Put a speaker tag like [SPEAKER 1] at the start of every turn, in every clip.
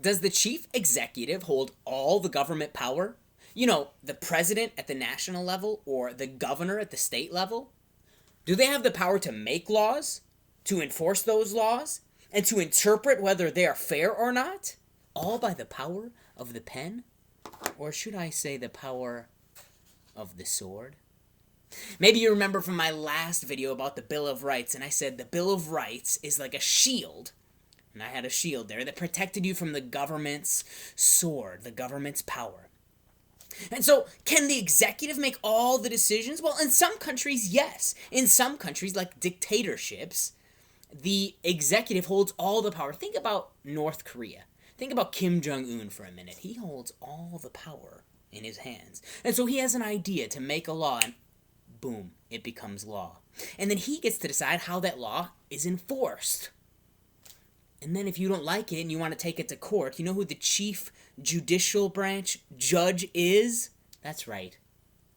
[SPEAKER 1] Does the chief executive hold all the government power? You know, the president at the national level or the governor at the state level? Do they have the power to make laws, to enforce those laws, and to interpret whether they are fair or not? All by the power of the pen? Or should I say the power of the sword? Maybe you remember from my last video about the Bill of Rights, and I said the Bill of Rights is like a shield, and I had a shield there that protected you from the government's sword, the government's power. And so, can the executive make all the decisions? Well, in some countries, yes. In some countries, like dictatorships, the executive holds all the power. Think about North Korea. Think about Kim Jong-un for a minute. He holds all the power in his hands. And so he has an idea to make a law, and boom, it becomes law. And then he gets to decide how that law is enforced. And then if you don't like it and you want to take it to court, you know who the chief judicial branch judge is? That's right,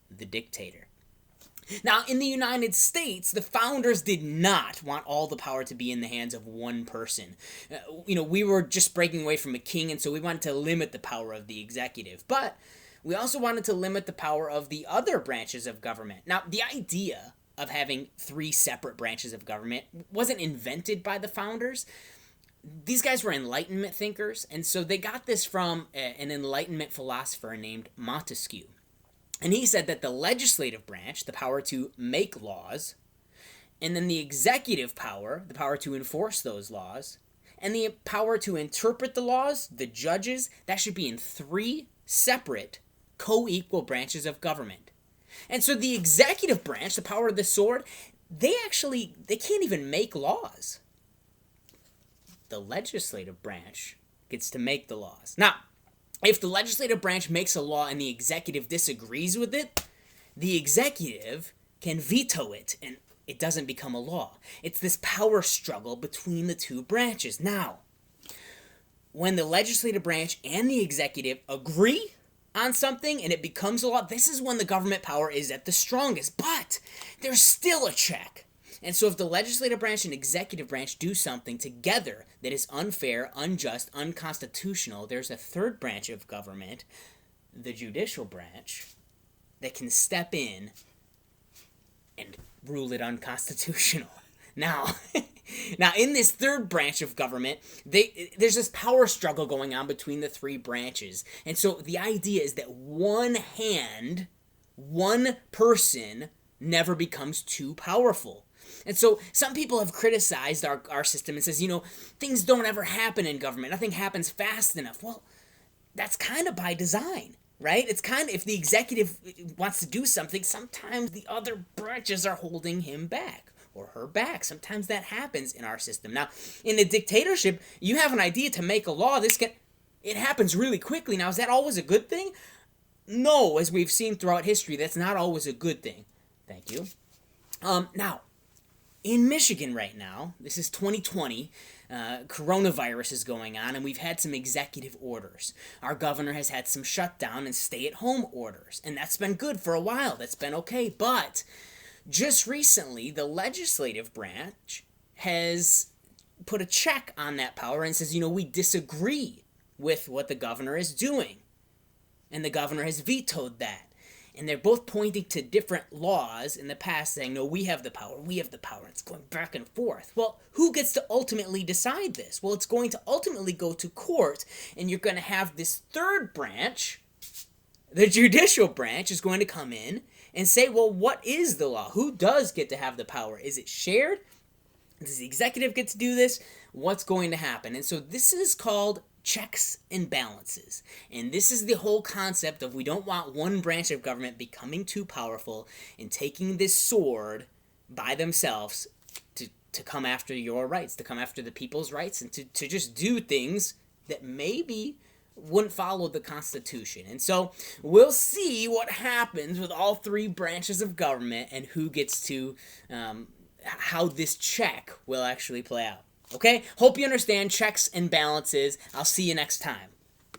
[SPEAKER 1] the dictator. Now, in the United States, the founders did not want all the power to be in the hands of one person. We were just breaking away from a king, and so we wanted to limit the power of the executive. But we also wanted to limit the power of the other branches of government. Now, the idea of having 3 separate branches of government wasn't invented by the founders. These guys were Enlightenment thinkers, and so they got this from an Enlightenment philosopher named Montesquieu. And he said that the legislative branch, the power to make laws, and then the executive power, the power to enforce those laws, and the power to interpret the laws, the judges, that should be in 3 separate, co-equal branches of government. And so the executive branch, the power of the sword, they can't even make laws. The legislative branch gets to make the laws. Now, if the legislative branch makes a law and the executive disagrees with it, the executive can veto it and it doesn't become a law. It's this power struggle between the 2 branches. Now, when the legislative branch and the executive agree on something and it becomes a law, this is when the government power is at the strongest. But there's still a check. And so if the legislative branch and executive branch do something together that is unfair, unjust, unconstitutional, there's a 3rd branch of government, the judicial branch, that can step in and rule it unconstitutional. Now, in this 3rd branch of government, there's this power struggle going on between the 3 branches. And so the idea is that one hand, one person, never becomes too powerful. And so some people have criticized our system and says, things don't ever happen in government. Nothing happens fast enough. Well, that's kind of by design, right? It's kind of, if the executive wants to do something, sometimes the other branches are holding him back or her back. Sometimes that happens in our system. Now, in a dictatorship, you have an idea to make a law. It happens really quickly. Now, is that always a good thing? No, as we've seen throughout history, that's not always a good thing. Thank you. Now, in Michigan right now, this is 2020, coronavirus is going on, and we've had some executive orders. Our governor has had some shutdown and stay-at-home orders, and that's been good for a while. That's been okay, but just recently, the legislative branch has put a check on that power and says, we disagree with what the governor is doing, and the governor has vetoed that. And they're both pointing to different laws in the past saying, no, we have the power. It's going back and forth. Well, who gets to ultimately decide this? Well, it's going to ultimately go to court, and you're going to have this 3rd branch, the judicial branch, is going to come in and say, well, what is the law? Who does get to have the power? Is it shared? Does the executive get to do this? What's going to happen? And so this is called checks and balances. And this is the whole concept of we don't want one branch of government becoming too powerful and taking this sword by themselves to come after your rights, to come after the people's rights, and to just do things that maybe wouldn't follow the Constitution. And so we'll see what happens with all 3 branches of government and who gets to, how this check will actually play out. Okay? Hope you understand checks and balances. I'll see you next time.